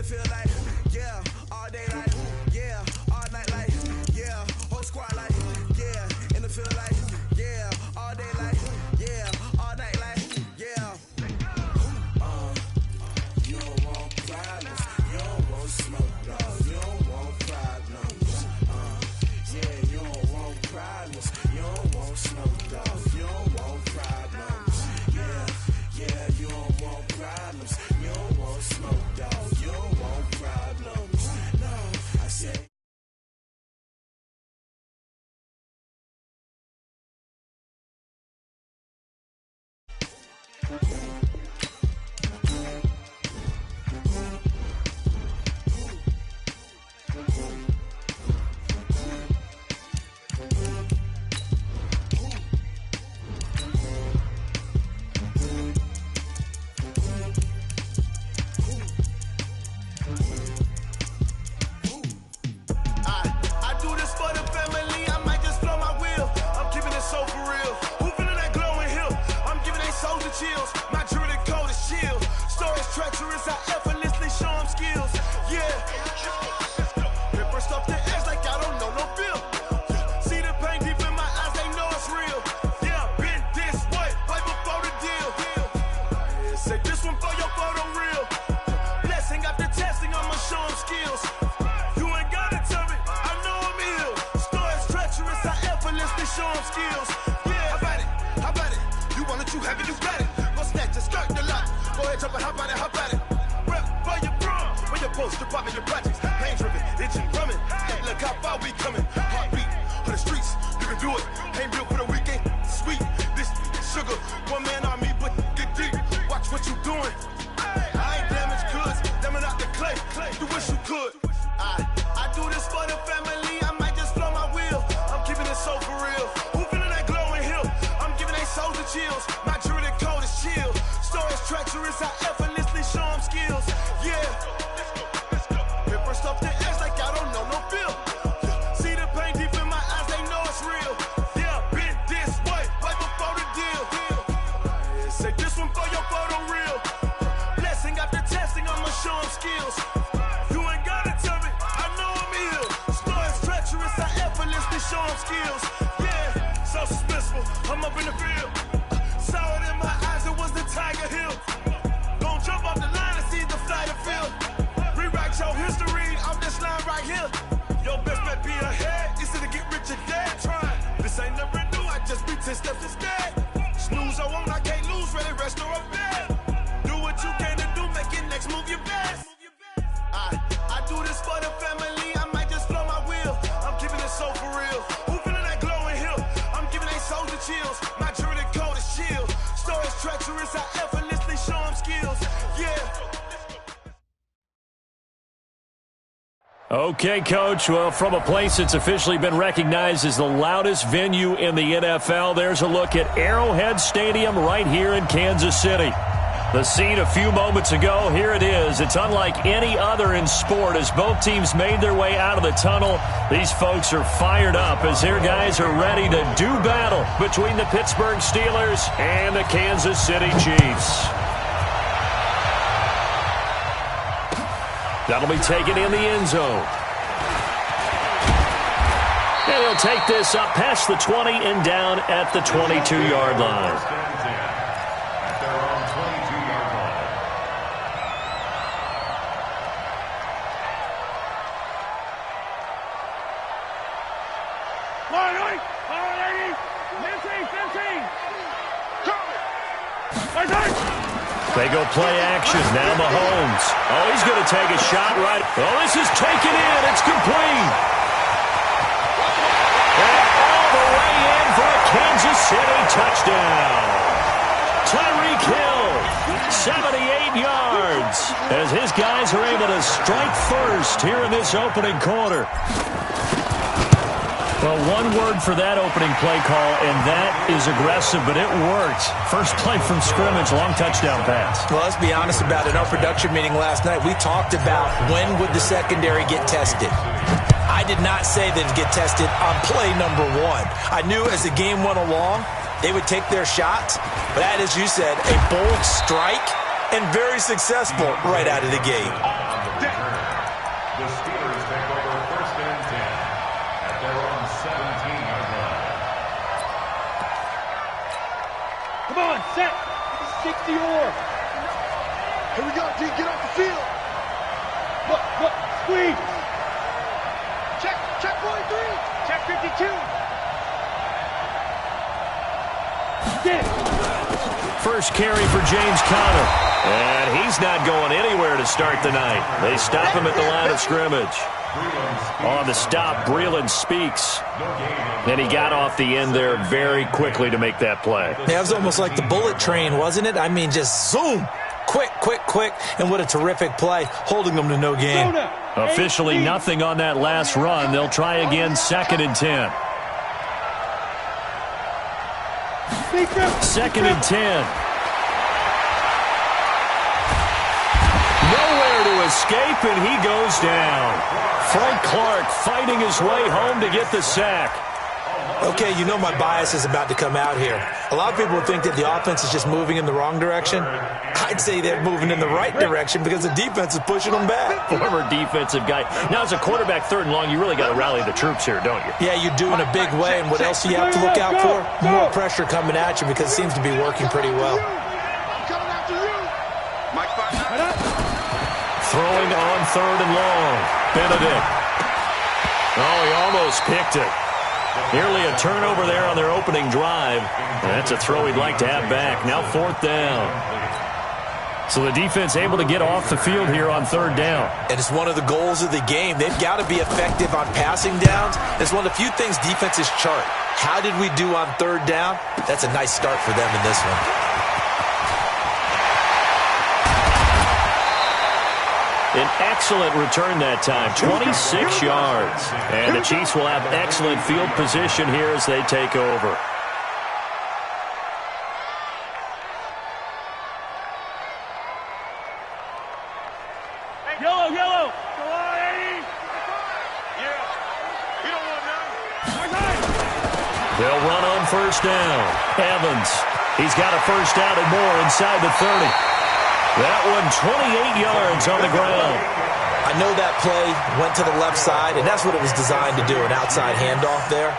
feel like, yeah, all day like, yeah, all night like, yeah, whole squad like, yeah, in the field like, yeah, all day like, yeah, all night like, yeah. You don't want problems, you don't want smoke, no, you don't want problems. Yeah, you don't want problems, you don't want smoke, no, you don't want problems. Yeah, you don't want problems, you don't want smoke, dog, you don't want problems. No, I said. I do this for the family, I might just blow my wheel. I'm keeping it so for real. Who feeling that glowing hill? I'm giving they soldier chills. My jewelry code is chill. Stories treacherous, I effortlessly show them skills. Yeah. Ripper stuff the edge like I don't know no feel. See the pain deep in my eyes, they know it's real. Yeah, been this way, right before the deal. Say this one for your photo real. Blessing after testing, I'ma show them skills. You ain't gotta tell me, I know I'm ill. Stories treacherous, I effortlessly show them skills. Yeah, how about it? You want it, you have it, you got it. Go snatch it, skirt the lot. Go ahead, jump it, how about it? Rep for your bro, when you're poster popping your projects. Pain driven, itching, drumming. Look how far we coming. Heartbeat for the streets, you can do it. Ain't built for the weekend, sweet. This sugar, one man army, but get deep. Watch what you doing. I ain't damaged goods, damn it out the clay. You wish you could. I do this for the family, I might just blow my wheel. I'm keeping it so for real. Who feeling that glowing hill? I'm giving they soldier chills. My jewelry code is chill. Stories treacherous, I effortlessly show them skills. Yeah. Ripper stuff the edge like I don't know no feel. See the pain deep in my eyes, they know it's real. Yeah, been this way, right before the deal. Say this one for your photo real. Blessing after testing, I'ma show them skills. You ain't gotta tell me, I know I'm ill. Stories treacherous, I effortlessly show them skills. Yeah, so suspenseful, I'm up in the field. Saw it in my eyes, it was the Tiger Hill. Gon' jump off the line and see the flight of field. Rewrite your history off this line right here. Your best bet be ahead, easy to get rich or dead trying. This ain't never new, I just be 10 steps instead. Snooze I won't, I can't lose, ready, rest or a bed. Do what you can to do, make your next move your best. I do this for the family, I might just blow my wheel. I'm keeping it so for real. Who feeling that glowing hill? I'm giving they soldier chills. My jewelry code is chill. Stories treacherous, I effortlessly show them skills. Yeah. Okay, Coach. Well, from a place that's officially been recognized as the loudest venue in the NFL, there's a look at Arrowhead Stadium right here in Kansas City. The scene a few moments ago, here it is. It's unlike any other in sport as both teams made their way out of the tunnel. These folks are fired up as their guys are ready to do battle between the Pittsburgh Steelers and the Kansas City Chiefs. That'll be taken in the end zone. And he'll take this up past the 20 and down at the 22-yard line. They go play action. Now Mahomes. Oh, he's going to take a shot right. Oh, this is taken in. It's complete. And all the way in for a Kansas City touchdown. Tyreek Hill, 78 yards, as his guys are able to strike first here in this opening quarter. Well, one word for that opening play call, and that is aggressive, but it worked. First play from scrimmage, long touchdown pass. Well, let's be honest about it. In our production meeting last night, we talked about when would the secondary get tested. I did not say they'd get tested on play number one. I knew as the game went along, they would take their shots. But that, as you said, a bold strike and very successful right out of the gate. The Steelers take over 1st and 10 at their own 17-yard line. Come on, set. 60 or. Here we go, D. Get off the field. Look, squeeze. Check 43. Check 52. Get it. First carry for James Conner. And he's not going anywhere to start the night. They stop him at the line of scrimmage. On the stop, Breeland Speaks. And he got off the end there very quickly to make that play. Yeah, it was almost like the bullet train, wasn't it? I mean, just zoom. Quick. And what a terrific play, holding them to no gain. Officially nothing on that last run. They'll try again 2nd and 10. 2nd and 10. Nowhere to escape, and he goes down. Frank Clark fighting his way home to get the sack. Okay, you know my bias is about to come out here. A lot of people would think that the offense is just moving in the wrong direction. I'd say they're moving in the right direction because the defense is pushing them back. Former defensive guy. Now, as a quarterback 3rd and long, you really got to rally the troops here, don't you? Yeah, you do in a big way. And what else do you have to look out for? More pressure coming at you because it seems to be working pretty well. Throwing on 3rd and long. Benedict. Oh, he almost picked it. Nearly a turnover there on their opening drive. That's a throw he'd like to have back. Now 4th down. So the defense able to get off the field here on 3rd down. And it's one of the goals of the game. They've got to be effective on passing downs. It's one of the few things defenses chart. How did we do on 3rd down? That's a nice start for them in this one. An excellent return that time, 26 yards. And the Chiefs will have excellent field position here as they take over. Yellow. Go on, Eddie. Yeah. You don't want none. They'll run on 1st down. Evans, he's got a 1st down and more inside the 30. That one 28 yards on the ground. I know that play went to the left side, and that's what it was designed to do, an outside handoff there.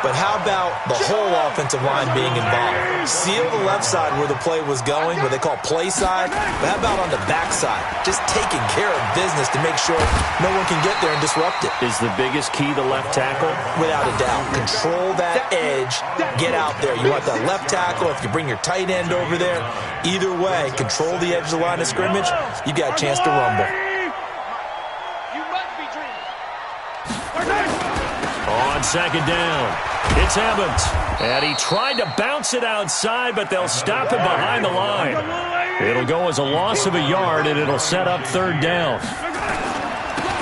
But how about the whole offensive line being involved? Seal the left side where the play was going, what they call play side. But how about on the back side? Just taking care of business to make sure no one can get there and disrupt it. Is the biggest key the left tackle? Without a doubt. Control that edge. Get out there. You want that left tackle. If you bring your tight end over there, either way, control the edge of the line of scrimmage, you got a chance to rumble. On 2nd down, it's Evans. And he tried to bounce it outside, but they'll stop him behind the line. It'll go as a loss of a yard, and it'll set up 3rd down.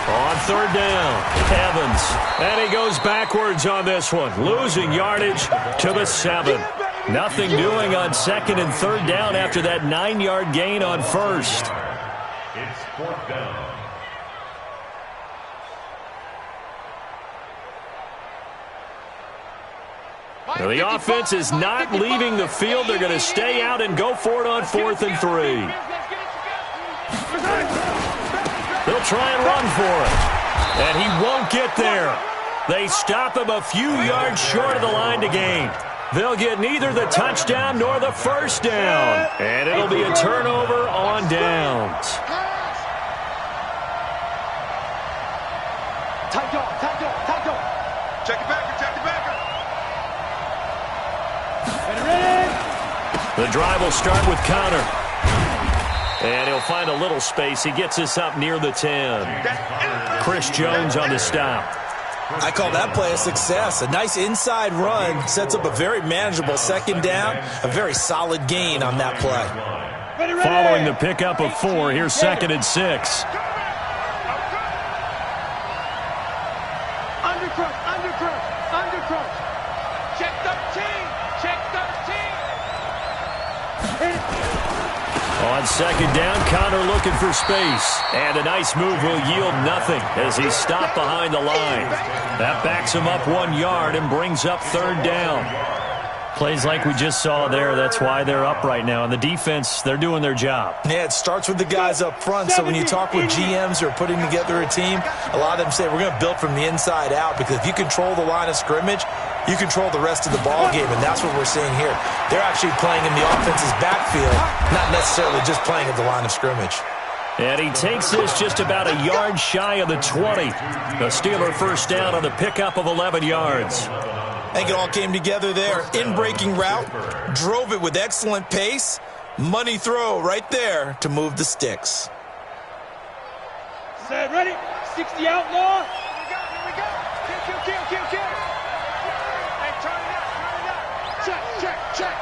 On 3rd down, Evans. And he goes backwards on this one, losing yardage to the 7. Nothing doing on 2nd and 3rd down after that 9-yard gain on 1st. It's 4th down. Now the offense is not leaving the field. They're going to stay out and go for it on 4th and 3. They'll try and run for it. And he won't get there. They stop him a few yards short of the line to gain. They'll get neither the touchdown nor the 1st down. And it'll be a turnover on downs. Tight dog. Check it back. The drive will start with Conner. And he'll find a little space. He gets us up near the 10. Chris Jones on the stop. I call that play a success. A nice inside run sets up a very manageable 2nd down. A very solid gain on that play. Following the pickup of 4, here's 2nd and 6. Undercross. Check 13. On 2nd down, Conner looking for space. And a nice move will yield nothing as he's stopped behind the line. That backs him up 1 yard and brings up 3rd down. Plays like we just saw there, that's why they're up right now. And the defense, they're doing their job. Yeah, it starts with the guys up front. So when you talk with GMs who are putting together a team, a lot of them say we're going to build from the inside out, because if you control the line of scrimmage, you control the rest of the ball game, and that's what we're seeing here. They're actually playing in the offense's backfield, not necessarily just playing at the line of scrimmage. And he takes this just about a yard shy of the 20. The Steeler first down on the pickup of 11 yards. I think it all came together there. In-breaking route, drove it with excellent pace. Money throw right there to move the sticks. Set, ready, 60 outlaw. Here we go. Kill. Hey, turn it up. Check.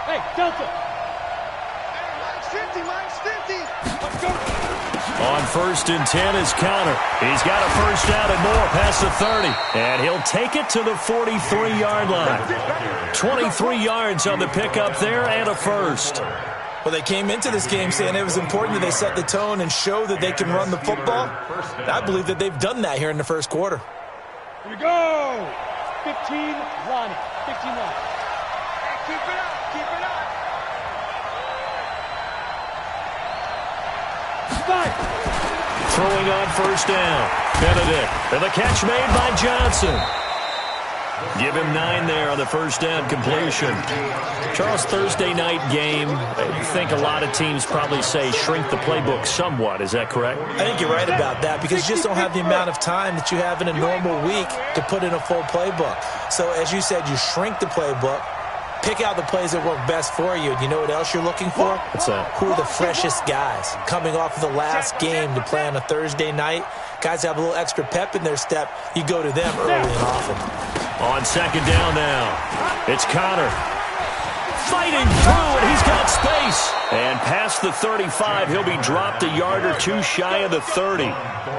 Hey, Delta. Hey, mine's 50. Let's go. On 1st and 10 is Connor. He's got a first down and more past the 30. And he'll take it to the 43-yard line. 23 yards on the pickup there and a first. Well, they came into this game saying it was important that they set the tone and show that they can run the football. I believe that they've done that here in the first quarter. Here we go. 15 line. 15 line. Hey, keep it up. Throwing on first down. Benedict. And the catch made by Johnson. Give him 9 there on the first down completion. Charles, Thursday night game, I think a lot of teams probably say shrink the playbook somewhat. Is that correct? I think you're right about that, because you just don't have the amount of time that you have in a normal week to put in a full playbook. So as you said, you shrink the playbook. Pick out the plays that work best for you. And you know what else you're looking for? What's that? Who are the freshest guys coming off of the last game to play on a Thursday night? Guys have a little extra pep in their step. You go to them early and often. On second down now, it's Connor. Fighting through, and he's got space. And past the 35, he'll be dropped a yard or two shy of the 30.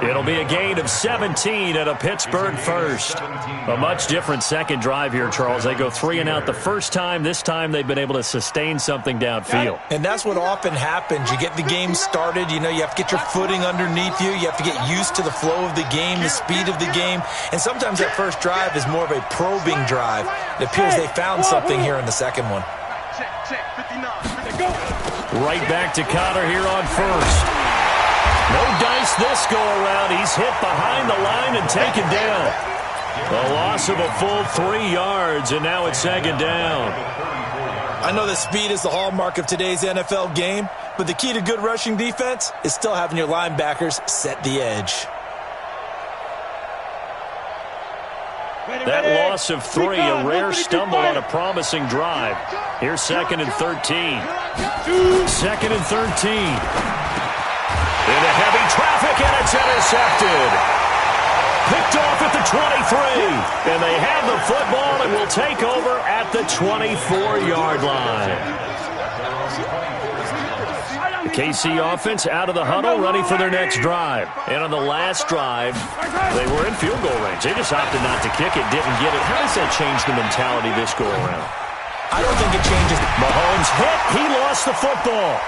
It'll be a gain of 17 at a Pittsburgh first. A much different second drive here, Charles. They go 3 and out the first time. This time they've been able to sustain something downfield. And that's what often happens. You get the game started. You know, you have to get your footing underneath you. You have to get used to the flow of the game, the speed of the game. And sometimes that first drive is more of a probing drive. It appears they found something here in the second one. Check. 59. Right back to Connor here on first. No dice this go-around. He's hit behind the line and taken down. A loss of a full 3 yards, and now it's second down. I know that speed is the hallmark of today's NFL game, but the key to good rushing defense is still having your linebackers set the edge. That loss of 3, a rare stumble on a promising drive. Here's 2nd and 13. 2nd and 13. Into heavy traffic, and it's intercepted. Picked off at the 23. And they have the football and will take over at the 24-yard line. The KC offense out of the huddle, ready for their next drive. And on the last drive, they were in field goal range. They just opted not to kick it, didn't get it. How does that change the mentality this go-around? I don't think it changes. Mahomes hit. He lost the football.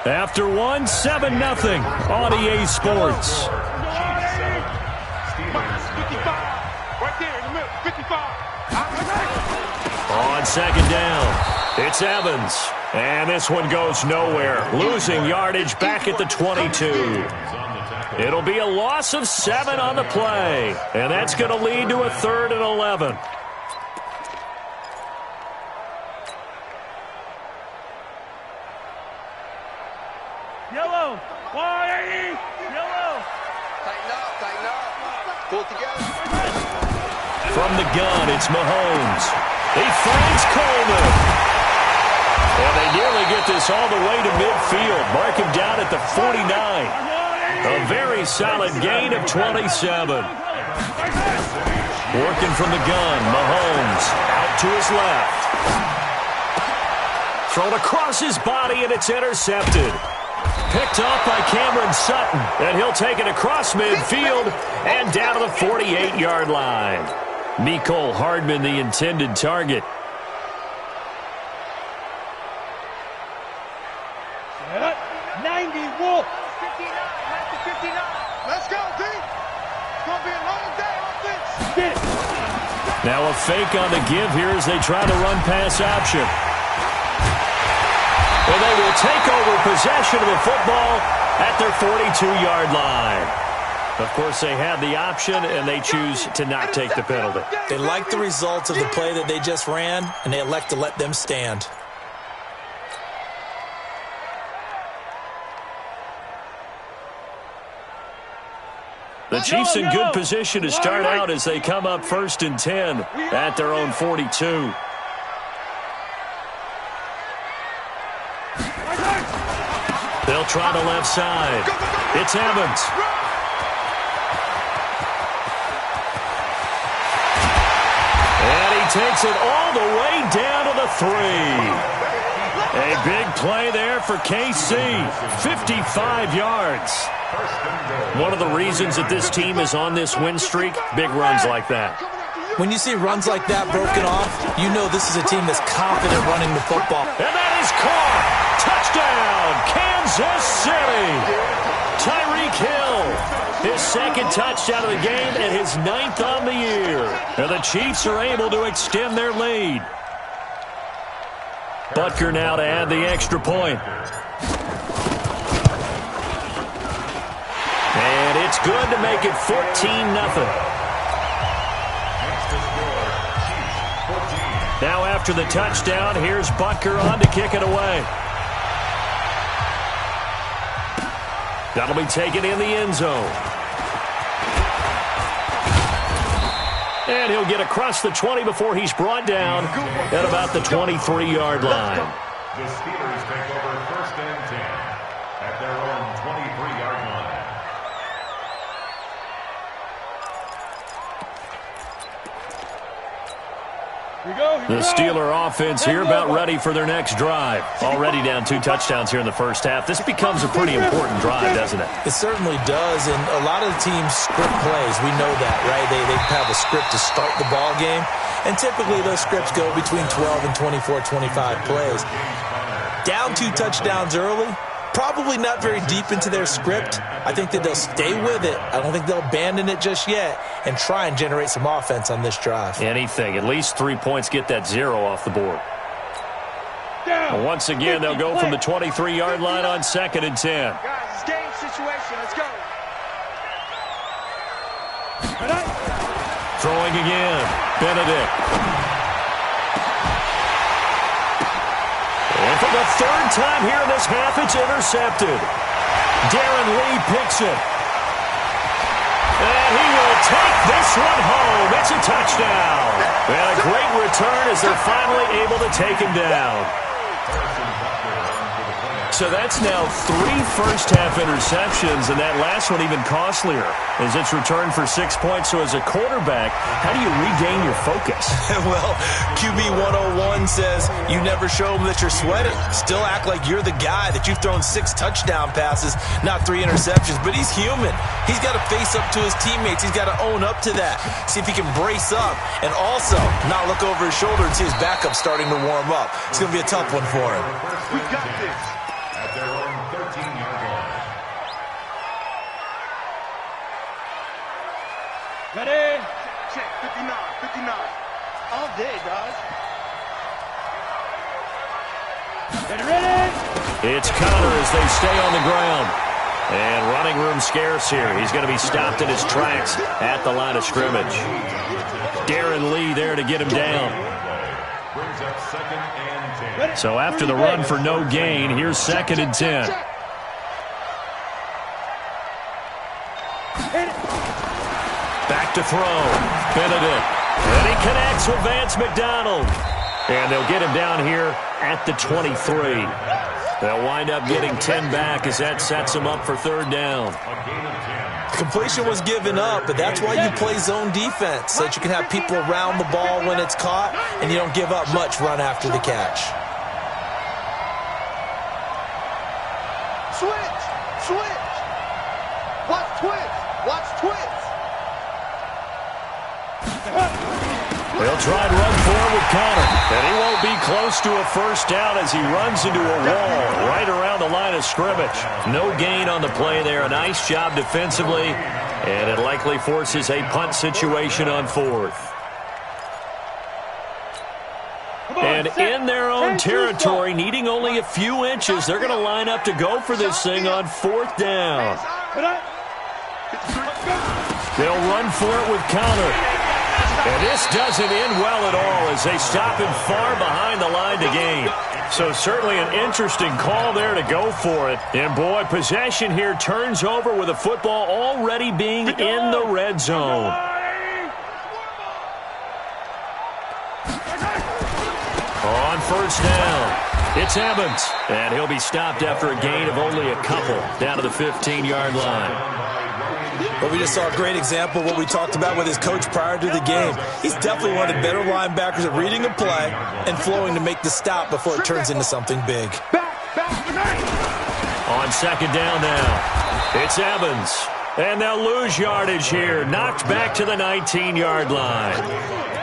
After 1, 7-0 on EA Sports. 55. Right there in the middle. 55. On second down, it's Evans. And this one goes nowhere. Losing yardage back at the 22. It'll be a loss of 7 on the play. And that's going to lead to a 3rd and 11. Yellow. Why? Yellow. Tighten up. Pull it together. From the gun, it's Mahomes. He finds Coleman. And they nearly get this all the way to midfield. Mark him down at the 49. A very solid gain of 27. Working from the gun, Mahomes out to his left. Thrown across his body, and it's intercepted. Picked off by Cameron Sutton, and he'll take it across midfield and down to the 48-yard line. Mecole Hardman, the intended target. Set up. 90, Wolf. 59, that's the 59. Let's go, D. It's going to be a long day on this. Get it. Now a fake on the give here as they try to run pass option. And they will take over possession of the football at their 42-yard line. Of course, they had the option, and they choose to not take the penalty. They like the results of the play that they just ran, and they elect to let them stand. The Chiefs in good position to start out as they come up 1st and 10 at their own 42. They'll try the left side. It's Evans. And he takes it all the way down to the 3. A big play there for KC. 55 yards. One of the reasons that this team is on this win streak, big runs like that. When you see runs like that broken off, you know this is a team that's confident running the football. And that is caught. Touchdown, Kansas City. Tyreek Hill, his second touchdown of the game and his 9th on the year. And the Chiefs are able to extend their lead. Butker now to add the extra point. And it's good to make it 14-0. Now after the touchdown, here's Butker on to kick it away. That'll be taken in the end zone. And he'll get across the 20 before he's brought down at about the 23-yard line. The Steelers take over 1st and 10 at their own 23-yard line. The Steeler offense here about ready for their next drive. Already down 2 touchdowns here in the first half. This becomes a pretty important drive, doesn't it? It certainly does, and a lot of the teams script plays. We know that, right? They have a script to start the ball game, and typically those scripts go between 12 and 24, 25 plays. Down 2 touchdowns early, probably not very deep into their script. I think that they'll stay with it. I don't think they'll abandon it just yet and try and generate some offense on this drive. Anything. At least 3 points, get that 0 off the board. And once again, they'll go from the 23-yard line on 2nd and 10. Guys, it's game situation. Let's go. Throwing again. Benedict. And for the 3rd time here in this half, it's intercepted. Darren Lee picks it. And he will take this one home. It's a touchdown. And a great return as they're finally able to take him down. So that's now 3 first-half interceptions, and that last one even costlier as it's returned for 6 points. So as a quarterback, how do you regain your focus? Well, QB 101 says you never show them that you're sweating. Still act like you're the guy, that you've thrown 6 touchdown passes, not 3 interceptions. But he's human. He's got to face up to his teammates. He's got to own up to that. See if he can brace up and also not look over his shoulder and see his backup starting to warm up. It's going to be a tough one for him. We got this. At their own 13-yard line. Ready? Check, 59, 59. All day, dog. Ready? It's Connor as they stay on the ground. And running room scarce here. He's going to be stopped in his tracks at the line of scrimmage. Darren Lee there to get him down. Brings up 2nd and 10. So after the run for no gain, here's 2nd and 10. Back to throw. Benedict. And he connects with Vance McDonald. And they'll get him down here at the 23. They'll wind up getting 10 back as that sets them up for 3rd down. Completion was given up, but that's why you play zone defense, so that you can have people around the ball when it's caught, and you don't give up much run after the catch. Switch. Switch. Watch twist. Watch twist. They'll try and run forward with Connor. And he won't be close to a first down as he runs into a wall right around the line of scrimmage. No gain on the play there. A nice job defensively. And it likely forces a punt situation on fourth. And in their own territory, needing only a few inches, they're going to line up to go for this thing on fourth down. They'll run for it with Connor. And this doesn't end well at all as they stop him far behind the line to gain. So certainly an interesting call there to go for it. And boy, possession here turns over with the football already being in the red zone. On first down, it's Evans. And he'll be stopped after a gain of only a couple down to the 15-yard line. But we just saw a great example of what we talked about with his coach prior to the game. He's definitely one of the better linebackers at reading a play and flowing to make the stop before it turns into something big. On second down now, it's Evans. And they'll lose yardage here. Knocked back to the 19-yard line.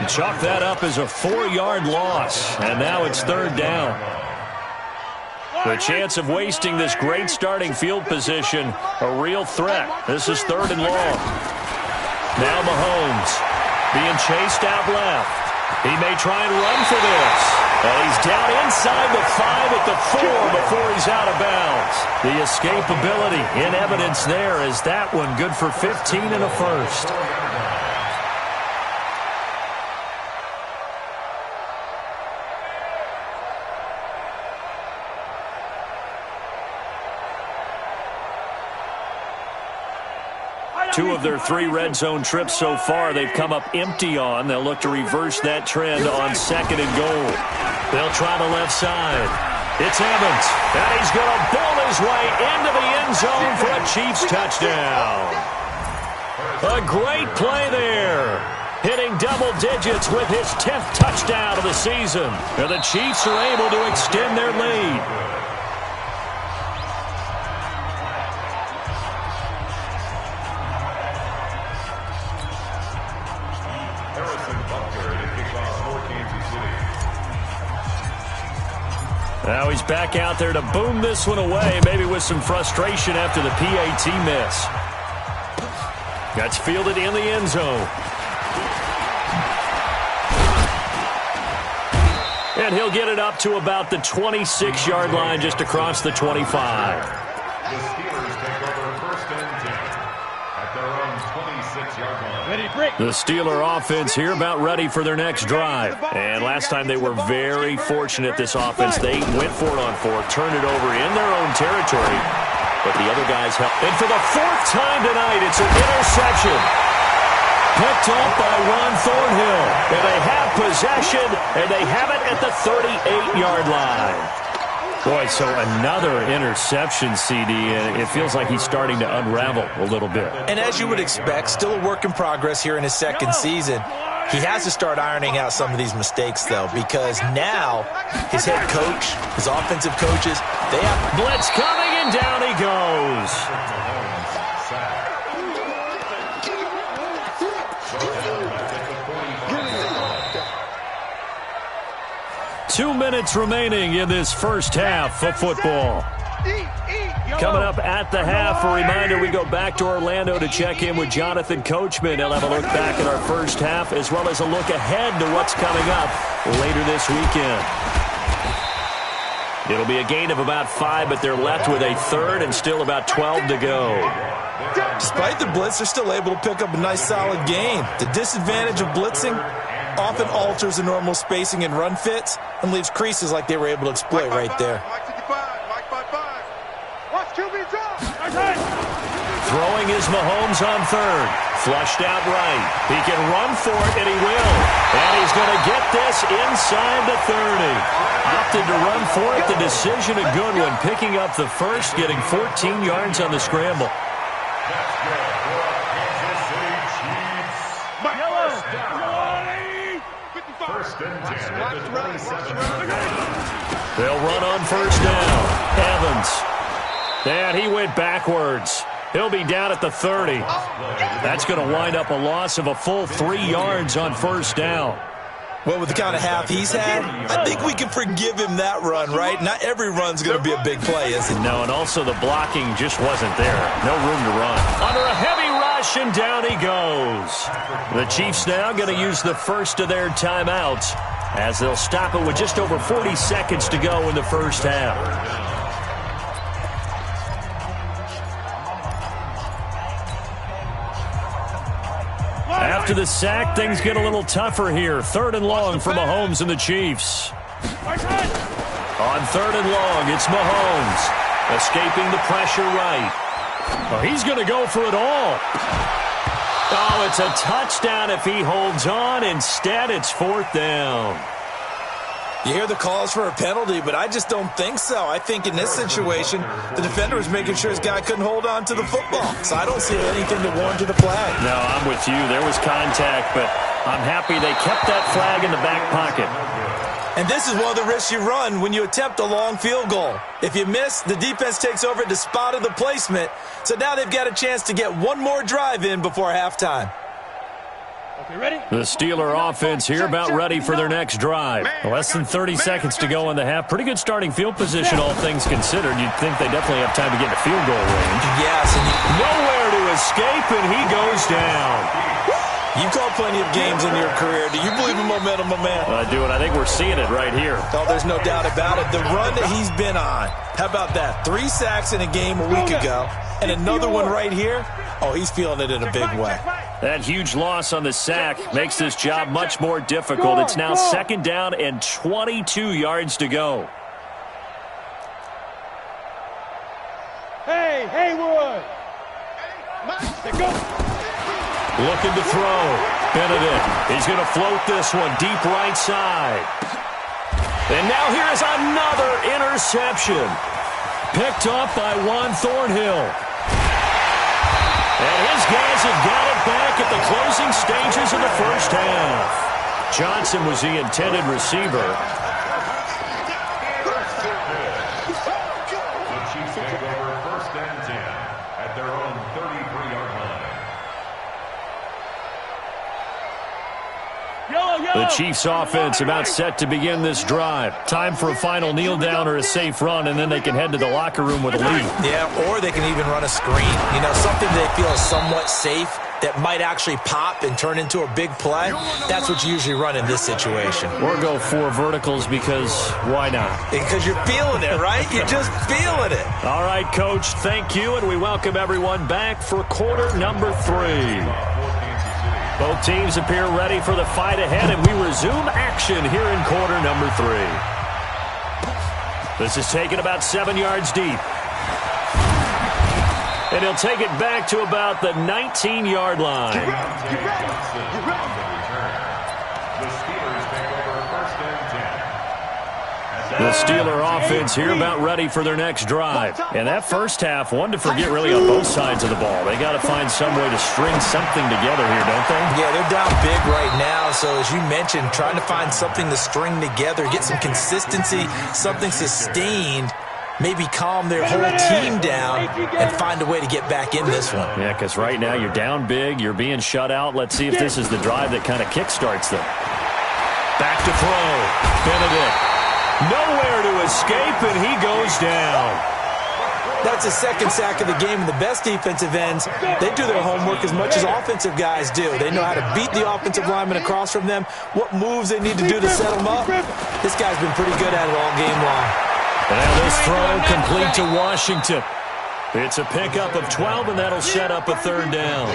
Chalk that up as a 4-yard loss. And now it's third down. The chance of wasting this great starting field position, a real threat. This is third and long. Now Mahomes being chased out left. He may try and run for this. And he's down inside the 5 at the 4 before he's out of bounds. The escapability in evidence there is that one good for 15 and a first. Two of their 3 red zone trips so far they've come up empty on. They'll look to reverse that trend on second and goal. They'll try the left side. It's Evans. And he's going to bowl his way into the end zone for a Chiefs touchdown. A great play there. Hitting double digits with his 10th touchdown of the season. And the Chiefs are able to extend their lead. Now he's back out there to boom this one away, maybe with some frustration after the PAT miss. That's fielded in the end zone. And he'll get it up to about the 26-yard line, just across the 25. The Steelers take over first and 10 at their own 26-yard line. The Steeler offense here about ready for their next drive. And last time they were very fortunate, this offense. They went for it on 4, turned it over in their own territory. But the other guys helped. And for the 4th time tonight, it's an interception. Picked off by Ron Thornhill. And they have possession, and they have it at the 38-yard line. Boy, so another interception, CD, and it feels like he's starting to unravel a little bit. And as you would expect, still a work in progress here in his second season. He has to start ironing out some of these mistakes, though, because now his head coach, his offensive coaches, they have blitz coming, and down he goes. 2 minutes remaining in this first half of football. Coming up at the half, a reminder, we go back to Orlando to check in with Jonathan Coachman. He'll have a look back at our first half, as well as a look ahead to what's coming up later this weekend. It'll be a gain of about 5, but they're left with a third and still about 12 to go. Despite the blitz, they're still able to pick up a nice solid gain. The disadvantage of blitzing often alters the normal spacing and run fits and leaves creases like they were able to exploit right there. Throwing is Mahomes on third. Flushed out right. He can run for it, and he will. And he's going to get this inside the 30. Opted to run for it. The decision a good one. Picking up the first, getting 14 yards on the scramble. First and 10 at the 27. They'll run on first down. Evans. And he went backwards. He'll be down at the 30. That's going to wind up a loss of a full 3 yards on first down. Well, with the kind of half he's had, I think we can forgive him that run, right? Not every run's going to be a big play, is it? No, and also the blocking just wasn't there. No room to run. Under a heavy rush, and down he goes. The Chiefs now going to use the first of their timeouts as they'll stop it with just over 40 seconds to go in the first half. After the sack, things get a little tougher here. 3rd and long for Mahomes and the Chiefs. On 3rd and long, it's Mahomes. Escaping the pressure right. Oh, he's going to go for it all. Oh, it's a touchdown if he holds on. Instead, it's 4th down. You hear the calls for a penalty, but I just don't think so. I think in this situation, the defender was making sure his guy couldn't hold on to the football. So I don't see anything to warrant the flag. No, I'm with you. There was contact, but I'm happy they kept that flag in the back pocket. And this is one of the risks you run when you attempt a long field goal. If you miss, the defense takes over at the spot of the placement. So now they've got a chance to get one more drive in before halftime. The Steeler offense here about ready for their next drive. Less than 30 seconds to go in the half. Pretty good starting field position, all things considered. You'd think they definitely have time to get in field goal range. Yes. And nowhere to escape, and he goes down. You've called plenty of games in your career. Do you believe in momentum, my man? I do, and I think we're seeing it right here. Oh, there's no doubt about it. The run that he's been on. How about that? 3 sacks in a game a week ago, and another one right here. Oh, he's feeling it in a big way. That huge loss on the sack makes this job much more difficult. It's now 2nd down and 22 yards to go. Hey, Haywood! Looking to throw. Benedict. He's going to float this one deep right side. And now here is another interception. Picked off by Juan Thornhill. And his guys have got it back at the closing stages of the first half. Johnson was the intended receiver. The Chiefs take over 1st and 10 at their own 33-yard line. The Chiefs offense about set to begin this drive. Time for a final kneel down or a safe run, and then they can head to the locker room with a lead. Yeah, or they can even run a screen. You know, something they feel is somewhat safe that might actually pop and turn into a big play. That's what you usually run in this situation. Or go 4 verticals because why not? Because you're feeling it, right? You're just feeling it. All right, Coach, thank you, and we welcome everyone back for quarter number 3. Both teams appear ready for the fight ahead, and we resume action here in quarter number 3. This is taken about 7 yards deep. And he'll take it back to about the 19-yard line. The Steeler offense here about ready for their next drive. And that first half, one to forget really on both sides of the ball. They got to find some way to string something together here, don't they? Yeah, they're down big right now. So as you mentioned, trying to find something to string together, get some consistency, something sustained, maybe calm their whole team down and find a way to get back in this one. Yeah, because right now you're down big, you're being shut out. Let's see if this is the drive that kind of kickstarts them. Back to throw. Benedict. Nowhere to escape, and he goes down. That's the 2nd sack of the game, and the best defensive ends, they do their homework as much as offensive guys do. They know how to beat the offensive lineman across from them, what moves they need to do to set them up. This guy's been pretty good at it all game long. And this throw complete to Washington. It's a pickup of 12, and that'll set up a 3rd down.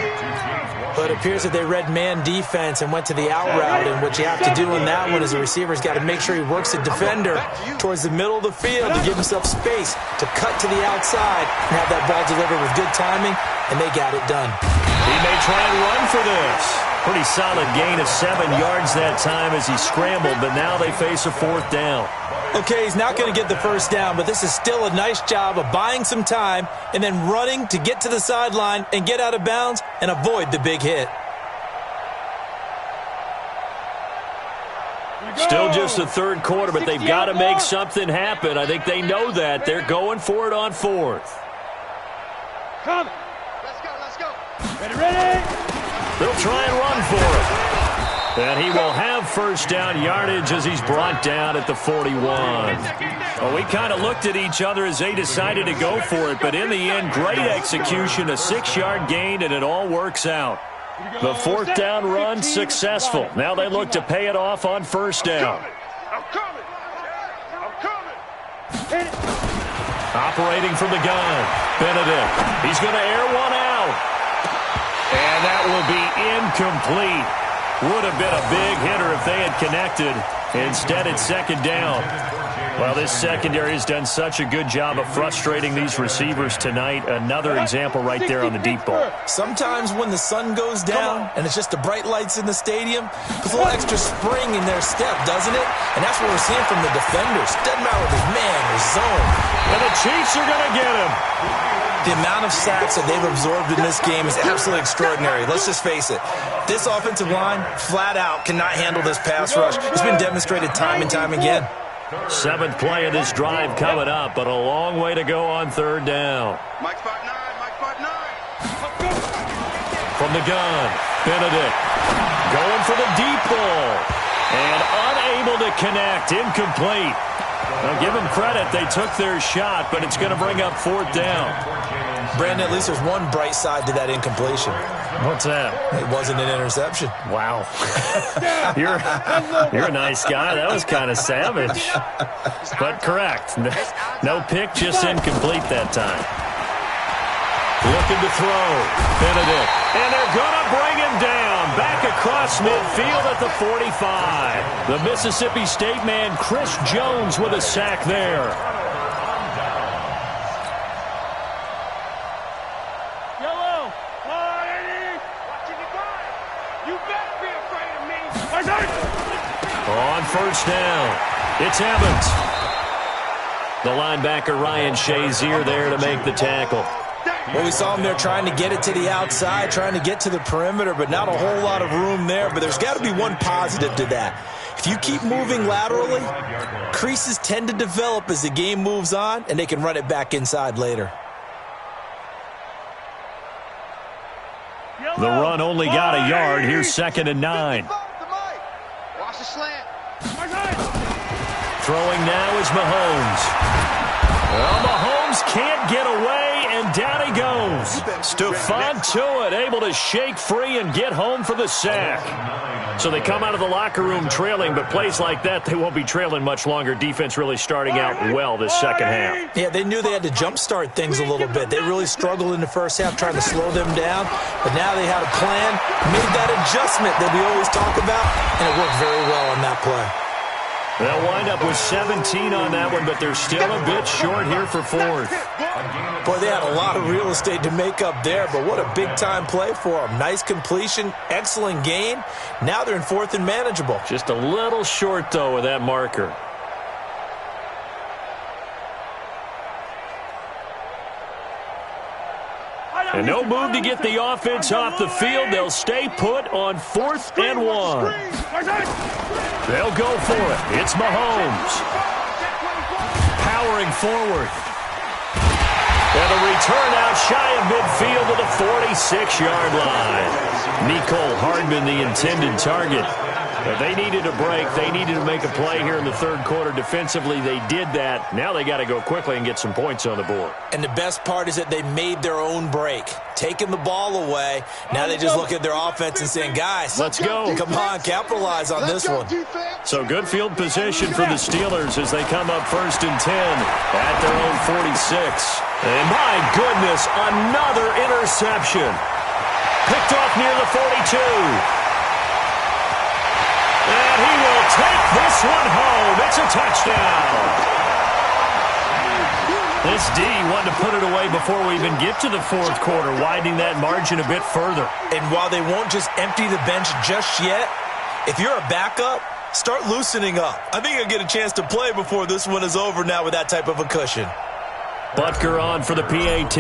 But it appears that they read man defense and went to the out route, and what you have to do in that one is the receiver's got to make sure he works the defender towards the middle of the field to give himself space to cut to the outside and have that ball delivered with good timing, and they got it done. He may try and run for this. Pretty solid gain of 7 yards that time as he scrambled, but now they face a 4th down. Okay, he's not going to get the first down, but this is still a nice job of buying some time and then running to get to the sideline and get out of bounds and avoid the big hit. Still just the 3rd quarter, but they've got to make something happen. I think they know that. They're going for it on 4th. Coming. Let's go. Ready. They'll try and run for it. And he will have first down yardage as he's brought down at the 41. Well, we kind of looked at each other as they decided to go for it, but in the end, great execution, a 6-yard gain, and it all works out. The fourth down run successful. Now they look to pay it off on first down. I'm coming. Operating from the gun, Benedict. He's going to air one out. And that will be incomplete. Would have been a big hitter if they had connected. Instead, it's second down. Well, this secondary has done such a good job of frustrating these receivers tonight. Another example right there on the deep ball. Sometimes when the sun goes down and it's just the bright lights in the stadium, puts a little extra spring in their step, doesn't it? And that's what we're seeing from the defenders. Doesn't matter if it's man or zone. And the Chiefs are going to get him. The amount of sacks that they've absorbed in this game is absolutely extraordinary. Let's just face it. This offensive line, flat out, cannot handle this pass rush. It's been demonstrated time and time again. Seventh play of this drive coming up, but a long way to go on third down. Mike spot 9. From the gun, Benedict going for the deep ball and unable to connect, incomplete. Now give them credit, they took their shot, but it's going to bring up fourth down. Brandon, at least there's one bright side to that incompletion. What's that? It wasn't an interception. Wow. You're a nice guy. That was kind of savage. But correct. No pick, just incomplete that time. Looking to throw. Benedict. And they're going to bring him down. Back across midfield at the 45. The Mississippi State man, Chris Jones, with a sack there. Yellow. Watching the guy. You better be afraid of me. On first down, it's Evans. The linebacker, Ryan Shazier, there to make the tackle. Well, we saw him there trying to get it to the outside, trying to get to the perimeter, but not a whole lot of room there. But there's got to be one positive to that. If you keep moving laterally, creases tend to develop as the game moves on, and they can run it back inside later. The run only got a yard. Here's 2nd and 9. Watch the slant. Throwing now is Mahomes. Well, Mahomes can't get away, and down he goes. Stephon Tuitt able to shake free and get home for the sack. So they come out of the locker room trailing, but plays like that, they won't be trailing much longer. Defense really starting out well this second half. Yeah, they knew they had to jumpstart things a little bit. They really struggled in the first half trying to slow them down, but now they had a plan, made that adjustment that we always talk about, and it worked very well on that play. They'll wind up with 17 on that one, but they're still a bit short here for fourth. Boy, they had a lot of real estate to make up there, but what a big-time play for them. Nice completion, excellent gain. Now they're in fourth and manageable. Just a little short, though, with that marker. And no move to get the offense off the field. They'll stay put on 4th and 1. They'll go for it. It's Mahomes. Powering forward. And a return out shy of midfield to the 46-yard line. Nicole Hardman, the intended target. If they needed a break, they needed to make a play here in the third quarter. Defensively, they did that. Now they got to go quickly and get some points on the board. And the best part is that they made their own break, taking the ball away. Now they just look at their offense and saying, guys, let's go. Come on, capitalize on this one. So good field position for the Steelers as they come up 1st and 10 at their own 46. And my goodness, another interception. Picked off near the 42. And he will take this one home. It's a touchdown. This D wanted to put it away before we even get to the fourth quarter, widening that margin a bit further. And while they won't just empty the bench just yet, if you're a backup, start loosening up. I think you'll get a chance to play before this one is over now with that type of a cushion. Butker on for the PAT.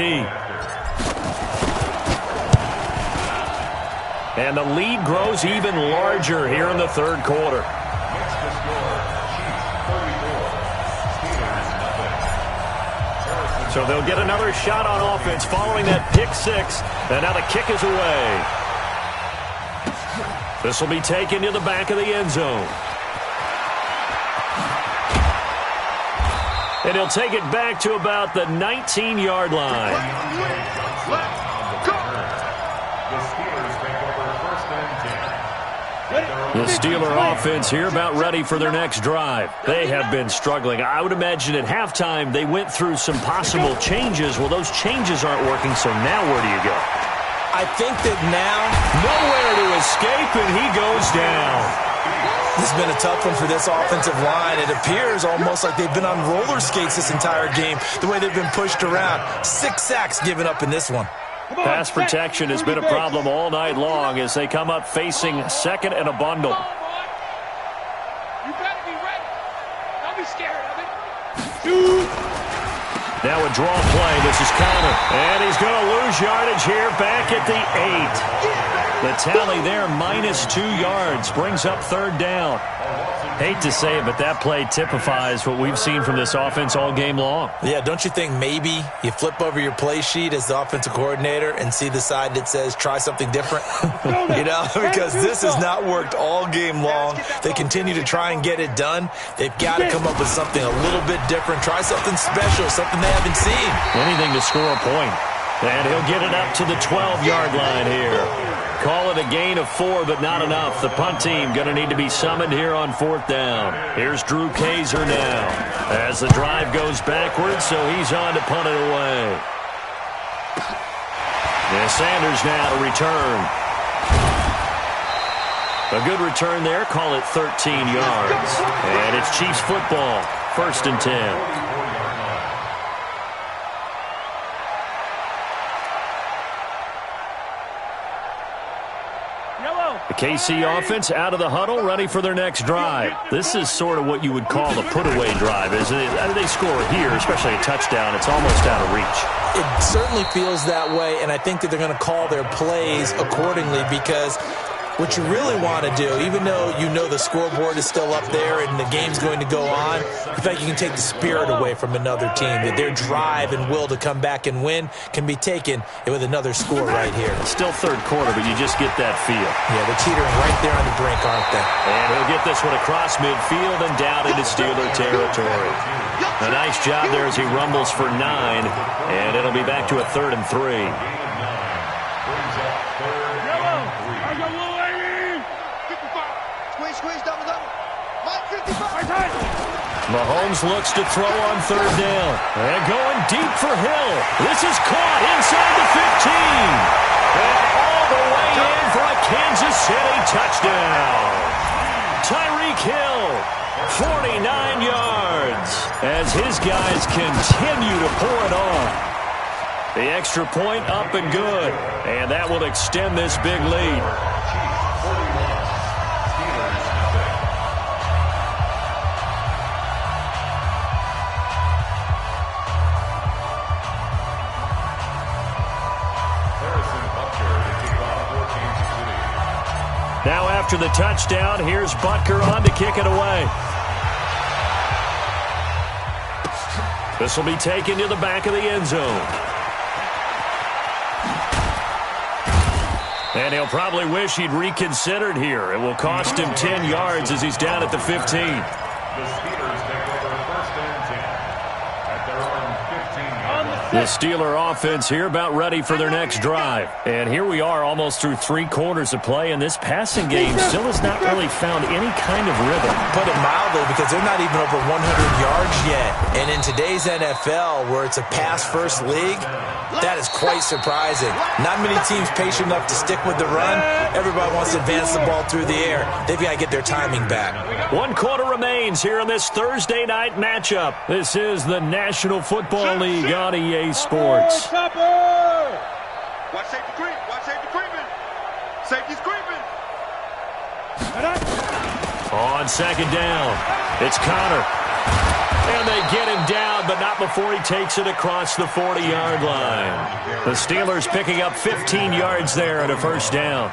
And the lead grows even larger here in the third quarter. So they'll get another shot on offense following that pick six. And now the kick is away. This will be taken to the back of the end zone. And he'll take it back to about the 19-yard line. The Steeler offense here about ready for their next drive. They have been struggling. I would imagine at halftime they went through some possible changes. Well, those changes aren't working, so now where do you go? I think that now nowhere to escape, and he goes down. This has been a tough one for this offensive line. It appears almost like they've been on roller skates this entire game, the way they've been pushed around. 6 sacks given up in this one. Pass protection has been a problem all night long as they come up facing second and a bundle. You better be ready. Don't be scared of it. Now a draw play. This is Connor. And he's going to lose yardage here back at the 8. The tally there, -2 yards, brings up third down. Hate to say it, but that play typifies what we've seen from this offense all game long. Yeah, don't you think maybe you flip over your play sheet as the offensive coordinator and see the side that says try something different? You know, because this has not worked all game long. They continue to try and get it done. They've got to come up with something a little bit different. Try something special, something they haven't seen. Anything to score a point. And he'll get it up to the 12-yard line here. Call it a gain of 4, but not enough. The punt team going to need to be summoned here on 4th down. Here's Drew Kaiser now as the drive goes backwards, so he's on to punt it away. And Sanders now to return. A good return there. Call it 13 yards. And it's Chiefs football. 1st and 10. The KC offense out of the huddle, ready for their next drive. This is sort of what you would call a put-away drive, isn't it? How do they score here, especially a touchdown? It's almost out of reach. It certainly feels that way, and I think that they're going to call their plays accordingly because what you really want to do, even though you know the scoreboard is still up there and the game's going to go on, in fact, you can take the spirit away from another team. That their drive and will to come back and win can be taken with another score right here. Still third quarter, but you just get that feel. Yeah, they're teetering right there on the brink, aren't they? And he'll get this one across midfield and down into Steeler territory. A nice job there as he rumbles for 9, and it'll be back to a 3rd and 3. Mahomes looks to throw on 3rd down. And going deep for Hill. This is caught inside the 15. And all the way in for a Kansas City touchdown. Tyreek Hill, 49 yards, as his guys continue to pour it on. The extra point up and good. And that will extend this big lead. Now after the touchdown, here's Butker on to kick it away. This will be taken to the back of the end zone. And he'll probably wish he'd reconsidered here. It will cost him 10 yards as he's down at the 15. The Steelers take over 1st and 10 at their own 15-yard line. The Steeler offense here about ready for their next drive. And here we are almost through 3 quarters of play, and this passing game still has not really found any kind of rhythm. Put it mildly, because they're not even over 100 yards yet. And in today's NFL, where it's a pass-first league, that is quite surprising. Not many teams patient enough to stick with the run. Everybody wants to advance the ball through the air. They've got to get their timing back. 1 quarter remains here in this Thursday night matchup. This is the National Football League on EA Sports. Watch safety creep. Watch safety creeping. Safety's creeping. On 2nd down, it's Connor. And they get him down, but not before he takes it across the 40-yard line. The Steelers picking up 15 yards there at a 1st down.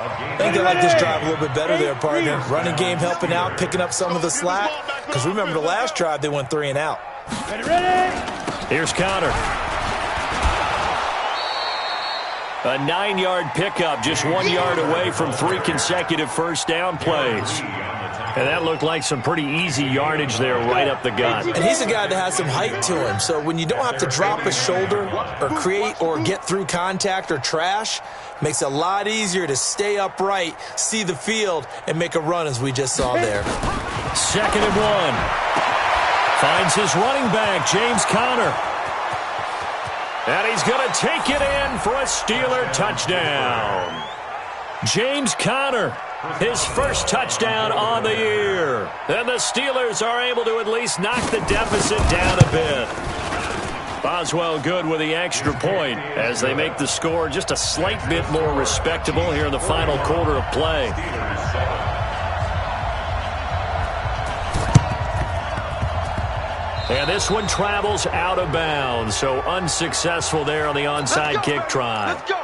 I think they like this drive a little bit better there, partner. Running game helping out, picking up some of the slack. Because remember the last drive, they went 3 and out. Here's Connor. A 9-yard pickup, just 1 yard away from 3 consecutive first down plays. And that looked like some pretty easy yardage there right up the gut. And he's a guy that has some height to him. So when you don't have to drop a shoulder or create or get through contact or trash, makes it a lot easier to stay upright, see the field, and make a run as we just saw there. 2nd and 1. Finds his running back, James Conner. And he's going to take it in for a Steeler touchdown. James Conner, his first touchdown on the year. And the Steelers are able to at least knock the deficit down a bit. Boswell good with the extra point as they make the score just a slight bit more respectable here in the final quarter of play. And this one travels out of bounds, so unsuccessful there on the onside kick try. Let's go.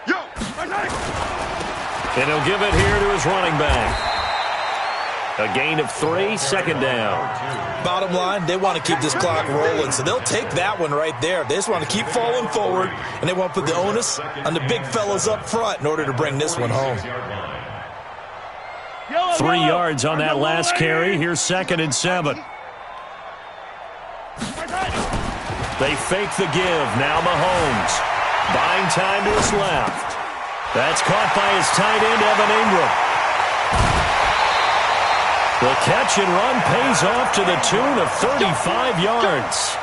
Yo. And he'll give it here to his running back. A gain of 3, 2nd down. Bottom line, they want to keep this clock rolling, so they'll take that one right there. They just want to keep falling forward, and they want to put the onus on the big fellas up front in order to bring this one home. 3 yards on that last carry. Here's 2nd and 7. They fake the give. Now Mahomes. Buying time to his left. That's caught by his tight end, Evan Ingram. The catch and run pays off to the tune of 35 yards.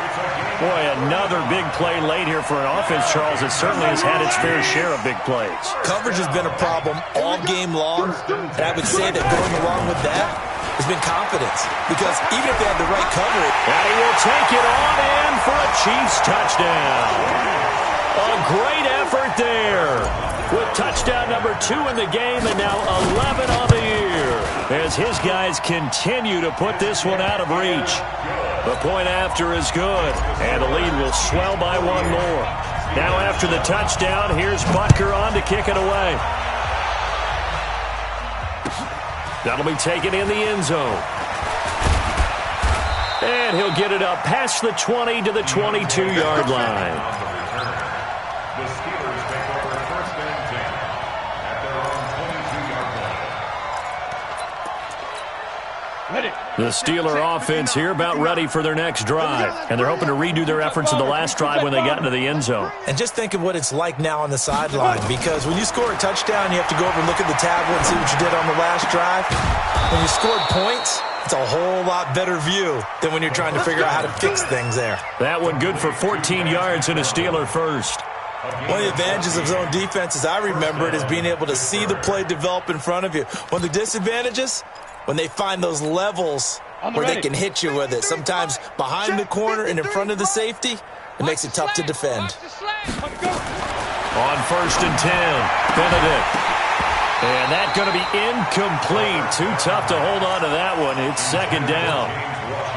Boy, another big play late here for an offense, Charles. It certainly has had its fair share of big plays. Coverage has been a problem all game long, and I would say that going along with that has been confidence. Because even if they had the right coverage... And he will take it on in for a Chiefs touchdown. A great effort there. With touchdown number 2 in the game and now 11 on the year. As his guys continue to put this one out of reach. The point after is good. And the lead will swell by 1 more. Now after the touchdown, here's Butker on to kick it away. That'll be taken in the end zone. And he'll get it up past the 20 to the 22-yard line. The Steelers take over 1st and 10 at their own 22-yard line. The Steeler offense here about ready for their next drive. And they're hoping to redo their efforts in the last drive when they got into the end zone. And just think of what it's like now on the sideline. Because when you score a touchdown, you have to go over and look at the tablet and see what you did on the last drive. When you scored points, it's a whole lot better view than when you're trying to figure out how to fix things there. That one good for 14 yards and a Steeler first. One of the advantages of zone defense, as I remember it, is being able to see the play develop in front of you. One of the disadvantages, when they find those levels where they can hit you with it. Sometimes behind the corner and in front of the safety, it makes it tough to defend. On 1st and 10, Benedict. And that's going to be incomplete. Too tough to hold on to that one. It's 2nd down.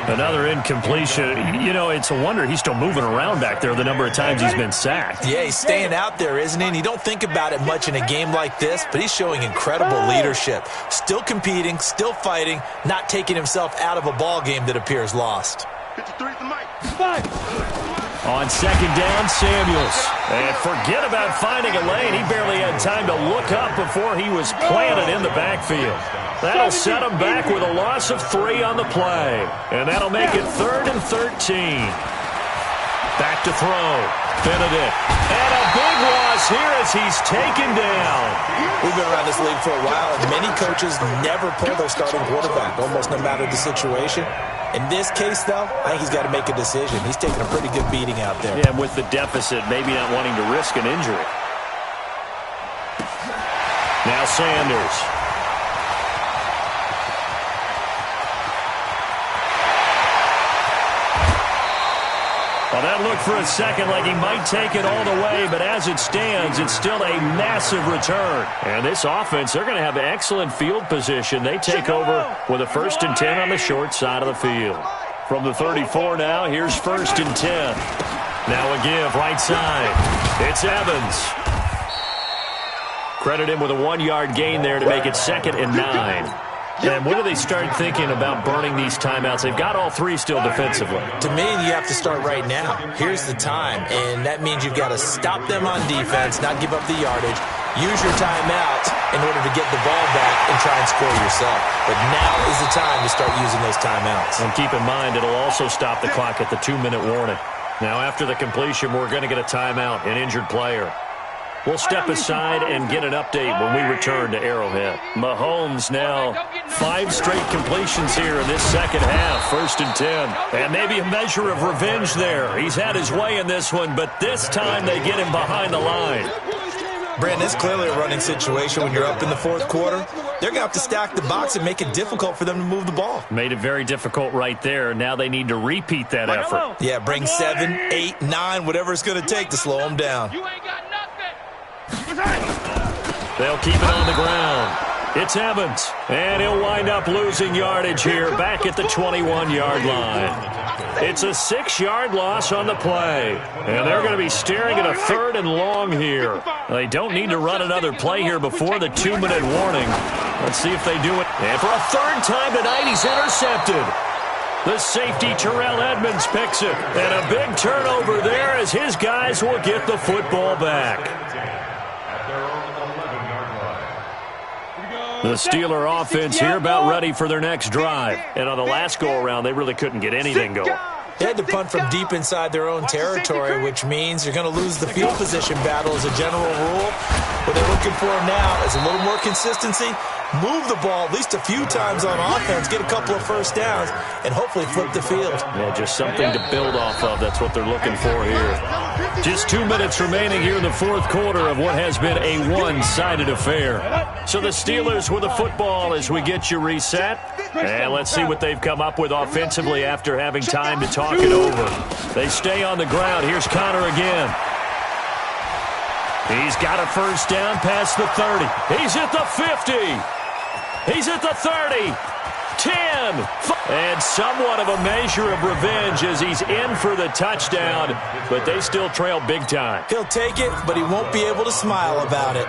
Another incompletion. You know, it's a wonder he's still moving around back there the number of times he's been sacked. Yeah, he's staying out there, isn't he? And you don't think about it much in a game like this, but he's showing incredible leadership. Still competing, still fighting, not taking himself out of a ball game that appears lost. 53 the mic. On 2nd down, Samuels. And forget about finding a lane. He barely had time to look up before he was planted in the backfield. That'll set him back with a loss of 3 on the play. And that'll make it 3rd and 13. Back to throw. Benedict. And a big loss here as he's taken down. We've been around this league for a while, and many coaches never pull their starting quarterback, almost no matter the situation. In this case, though, I think he's got to make a decision. He's taking a pretty good beating out there. Yeah, with the deficit, maybe not wanting to risk an injury. Now Sanders. Well, that looked for a second like he might take it all the way, but as it stands, it's still a massive return. And this offense, they're going to have excellent field position. They take over with a 1st and 10 on the short side of the field. From the 34 now, here's 1st and 10. Now a give right side. It's Evans. Credit him with a 1-yard gain there to make it 2nd and 9. And when do they start thinking about burning these timeouts? They've got all 3 still defensively. To me, you have to start right now. Here's the time, and that means you've got to stop them on defense, not give up the yardage, use your timeout in order to get the ball back and try and score yourself. But now is the time to start using those timeouts. And keep in mind, it'll also stop the clock at the 2-minute warning. Now, after the completion, we're going to get a timeout, an injured player. We'll step aside and get an update when we return to Arrowhead. Mahomes now 5 straight completions here in this second half, 1st and 10. And maybe a measure of revenge there. He's had his way in this one, but this time they get him behind the line. Brandon, it's clearly a running situation when you're up in the 4th quarter. They're going to have to stack the box and make it difficult for them to move the ball. Made it very difficult right there. Now they need to repeat that effort. Yeah, bring 7, 8, 9, whatever it's going to take to slow them down. You ain't got nothing. They'll keep it on the ground. It's Evans, and he'll wind up losing yardage here back at the 21-yard line. It's a 6-yard loss on the play, and they're going to be staring at a 3rd and long here. They don't need to run another play here before the 2-minute warning. Let's see if they do it. And for a 3rd time tonight, he's intercepted. The safety, Terrell Edmonds, picks it. And a big turnover there as his guys will get the football back. The Steeler offense here about ready for their next drive. And on the last go-around, they really couldn't get anything going. They had to punt from deep inside their own territory, which means you're going to lose the field position battle as a general rule. What they're looking for now is a little more consistency, move the ball at least a few times on offense, get a couple of first downs, and hopefully flip the field. Yeah, just something to build off of. That's what they're looking for here. Just 2 minutes remaining here in the 4th quarter of what has been a one-sided affair. So the Steelers with the football as we get you reset. And let's see what they've come up with offensively after having time to talk it over. They stay on the ground. Here's Connor again. He's got a first down past the 30. He's at the 50. He's at the 30. 10. And somewhat of a measure of revenge as he's in for the touchdown, but they still trail big time. He'll take it, but he won't be able to smile about it.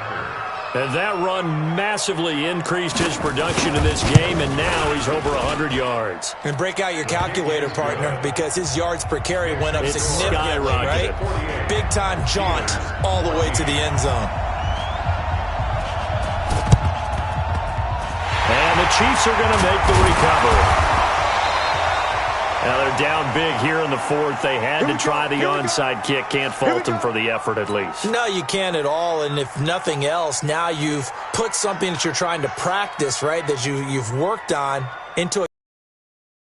And that run massively increased his production in this game, and now he's over 100 yards. And break out your calculator, partner, because his yards per carry went up significantly, right? Big-time jaunt all the way to the end zone. And the Chiefs are going to make the recovery. Now they're down big here in the 4th. They had to try the onside kick. Can't fault them for the effort at least. No, you can't at all. And if nothing else, now you've put something that you're trying to practice, right, that you've worked on into a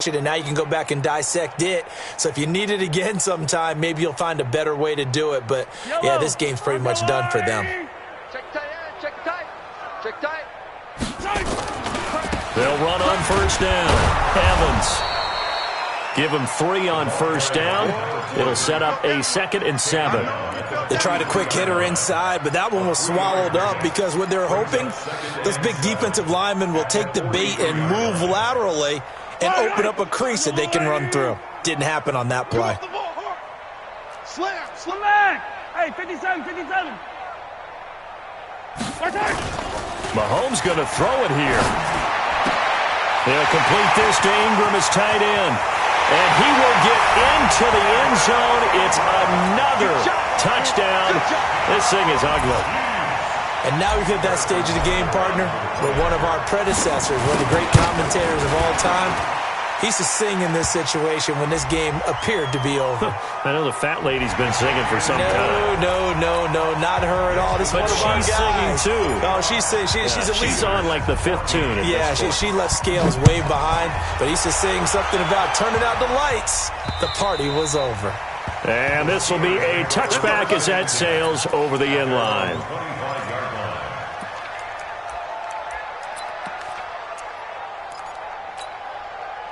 and now you can go back and dissect it. So if you need it again sometime, maybe you'll find a better way to do it. But, yeah, this game's pretty much done for them. Check tight, check tight, check tight. They'll run on first down. Evans. Give him 3 on first down. It'll set up a 2nd and 7. They tried a quick hitter inside, but that one was swallowed up because what they're hoping, those big defensive linemen will take the bait and move laterally and open up a crease that they can run through. Didn't happen on that play. Slam. Hey, 57. Mahomes going to throw it here. They'll complete this to Ingram as tight end. And he will get into the end zone. It's another touchdown. This thing is ugly. And now we've hit that stage of the game, partner, where one of our predecessors, one of the great commentators of all time, he used to sing in this situation when this game appeared to be over. I know the fat lady's been singing for some time. No, not her at all. This is one of our guys. She's singing too. Oh, she's singing. She's on like the 5th tune. Yeah, she left Scales way behind, but he used to sing something about turning out the lights. The party was over. And this will be a touchback as that sails over the end line.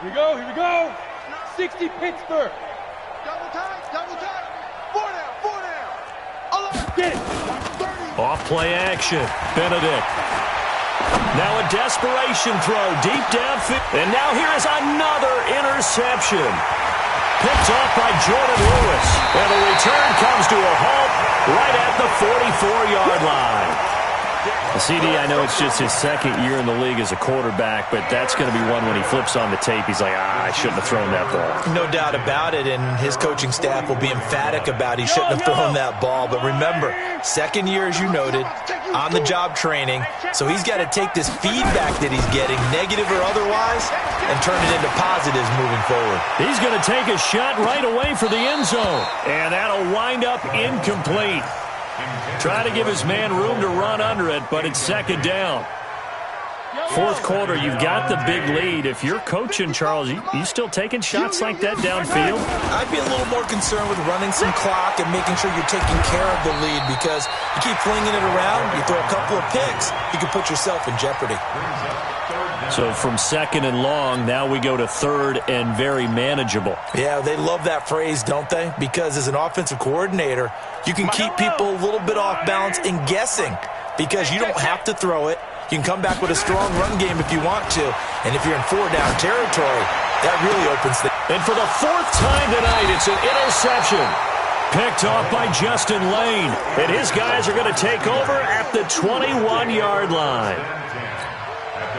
Here we go. 60 Pittsburgh. Double tight. 4 down. Alert. Get it. 30. Off play action. Benedict. Now a desperation throw deep downfield. And now here is another interception. Picked off by Jordan Lewis. And the return comes to a halt right at the 44-yard line. CD, I know it's just his second year in the league as a quarterback, but that's going to be one when he flips on the tape, he's like, I shouldn't have thrown that ball. No doubt about it, and his coaching staff will be emphatic about he shouldn't have thrown that ball. But remember, second year, as you noted, on-the-job training, so he's got to take this feedback that he's getting, negative or otherwise, and turn it into positives moving forward. He's going to take a shot right away for the end zone, and that'll wind up incomplete. Try to give his man room to run under it, but it's second down. Fourth quarter, you've got the big lead. If you're coaching, Charles, you still taking shots like that downfield? I'd be a little more concerned with running some clock and making sure you're taking care of the lead, because you keep flinging it around, you throw a couple of picks, you can put yourself in jeopardy. So from second and long, now we go to third and very manageable. Yeah, they love that phrase, don't they? Because as an offensive coordinator, you can keep people a little bit off balance and guessing, because you don't have to throw it. You can come back with a strong run game if you want to. And if you're in four-down territory, that really opens the... And for the fourth time tonight, it's an interception. Picked off by Justin Lane. And his guys are going to take over at the 21-yard line.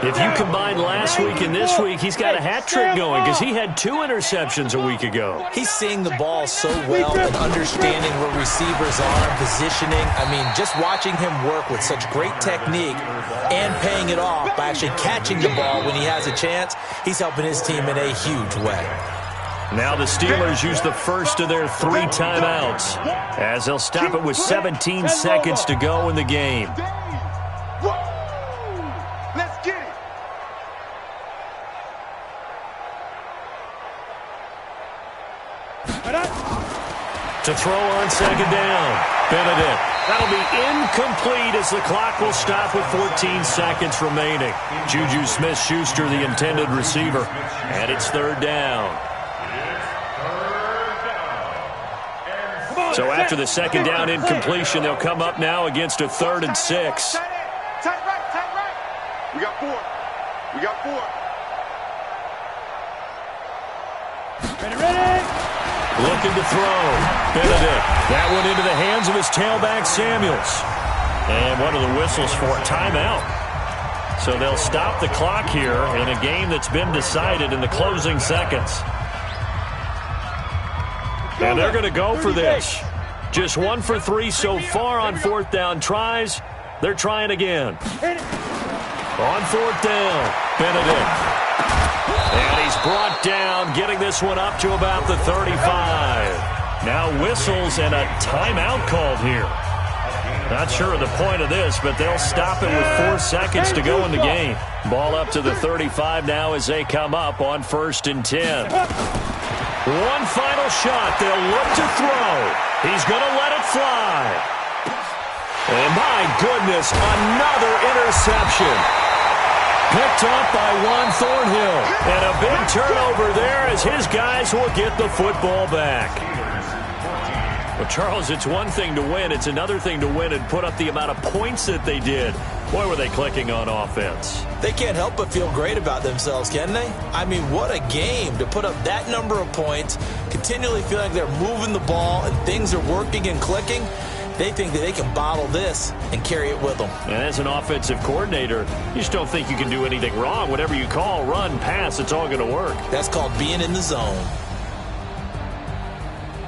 If you combine last week and this week, he's got a hat trick going because he had 2 interceptions a week ago. He's seeing the ball so well and understanding where receivers are, positioning. I mean, just watching him work with such great technique and paying it off by actually catching the ball when he has a chance, he's helping his team in a huge way. Now the Steelers use the first of their 3 timeouts as they'll stop it with 17 seconds to go in the game. To throw on second down, Benedict. That'll be incomplete as the clock will stop with 14 seconds remaining. Juju Smith-Schuster, the intended receiver, and it's third down. So after the second down incompletion, they'll come up now against a 3rd and 6. Tight right. We got 4. Ready. Looking to throw. Benedict. That one into the hands of his tailback, Samuels. And what are the whistles for? Timeout. So they'll stop the clock here in a game that's been decided in the closing seconds. And they're going to go for this. Just 1 for 3 so far on 4th down tries. They're trying again. On 4th down, Benedict. And he's brought down, getting this one up to about the 35. Now whistles and a timeout called here. Not sure of the point of this, but they'll stop it with 4 seconds to go in the game. Ball up to the 35 now as they come up on 1st and 10. One final shot. They'll look to throw. He's going to let it fly. And my goodness, another interception. Picked off by Juan Thornhill. And a big turnover there as his guys will get the football back. Well, Charles, it's one thing to win. It's another thing to win and put up the amount of points that they did. Boy, were they clicking on offense. They can't help but feel great about themselves, can they? I mean, what a game to put up that number of points, continually feeling like they're moving the ball and things are working and clicking. They think that they can bottle this and carry it with them. And as an offensive coordinator, you just don't think you can do anything wrong. Whatever you call, run, pass, it's all going to work. That's called being in the zone.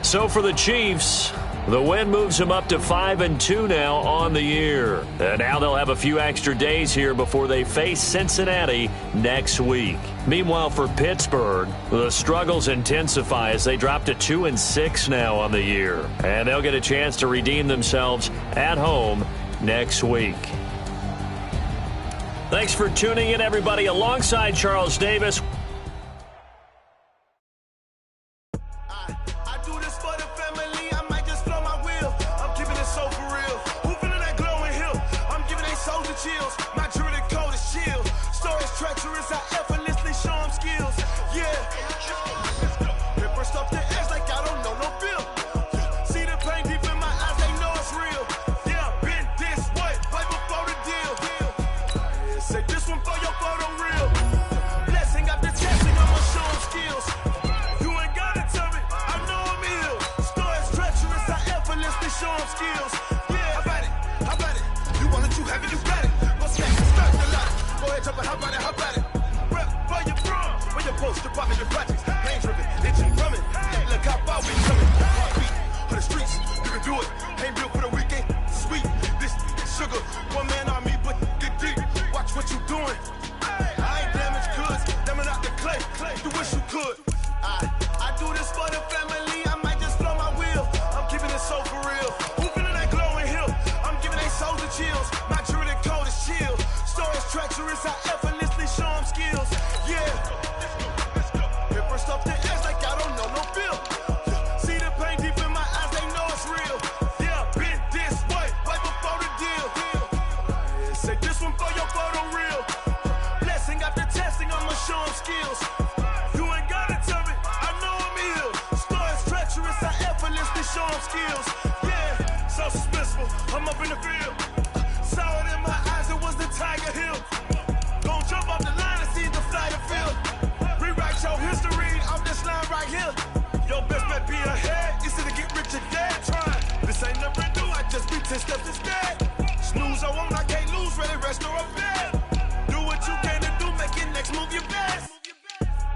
So for the Chiefs, the win moves them up to 5-2 now on the year. And now they'll have a few extra days here before they face Cincinnati next week. Meanwhile, for Pittsburgh, the struggles intensify as they drop to 2-6 now on the year. And they'll get a chance to redeem themselves at home next week. Thanks for tuning in, everybody. Alongside Charles Davis. Skills, yeah, I bet it. You want it, you have it, you got it. up and how about it? Rep where you from? Where you post to pop in your projects? Pain driven, itching from it. Look how far we coming. Heartbeat for the streets, you can do it. Ain't built for the weekend. Sweet, this sugar, one man on me, but get deep. Watch what you doing. I ain't damaged goods, damn out the clay. You wish you could. I do this for the family. I might just blow my wheel. I'm keeping it so for real. Who feeling that glowing hill? I'm giving they souls the chills. My jewelry code is chill. Stories treacherous, I effortlessly show them skills. Yeah. Paper stuff the edge like I don't know no feel. See the pain deep in my eyes, they know it's real. Yeah, been this way, right before the deal. Say this one for your photo real. Blessing after testing, I'ma show them skills. You ain't gotta tell me, I know I'm ill. Stories treacherous, I effortlessly show them skills. Yeah, so suspenseful, I'm up in the field. Saw it in my eyes, it was the Tiger Hill. Gon' jump off the line and see the flight of field. Rewrite your history off this line right here. Your best bet be ahead, instead to get rich or dead. Trying, this ain't never new, I just be 10 steps instead. Snooze I won't, I can't lose, ready, rest or I'm bad. Do what you can to do, make your next move your best.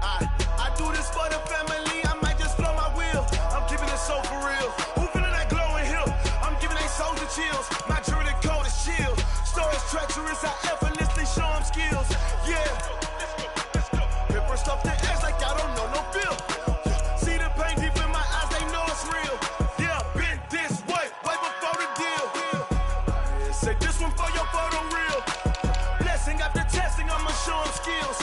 I do this for the family, I might just blow my wheel. I'm keeping it so for real. Who feeling that glowing hill? I'm giving they souls the chills. My jewelry code is chill. Stories treacherous, I effortlessly show them skills. Yeah. Paper stuff the edge like I don't know no feel. See the pain deep in my eyes, they know it's real. Yeah, been this way, way before the deal. Say this one for your photo real. Blessing after testing, I'ma show them skills.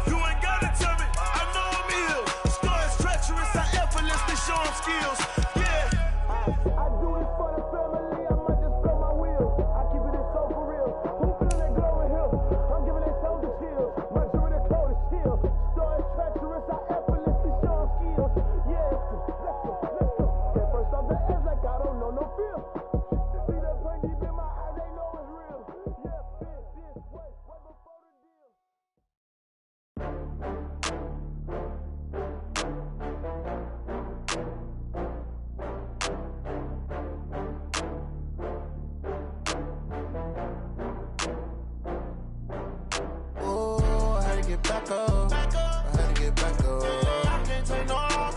You ain't gotta tell me, I know I'm ill. Stories treacherous, I effortlessly show them skills. Yeah. I do this for the family, I might just blow my wheel. I keep it so for real. Who feeling that glowing hill? I'm giving they souls the chills. My jewelry code is chill. Stories treacherous, I effortlessly show them skills. Yeah, let's go. Get first off the edge like I don't know no feel. See that pain deep in my eyes, they know it's real. Yeah, been this way, way before the deal. Oh, I had to get back up. I had to get back up. I can't take no loss.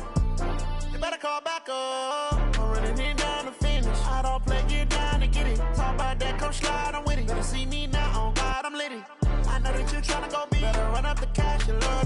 You better call back up. I'm running it down to finish. I don't play, get down to get it. Talk about that, come slide, I'm with it. Better see me now, on God, I'm lit it. I know that you're trying to go big. Better run up the cash, you love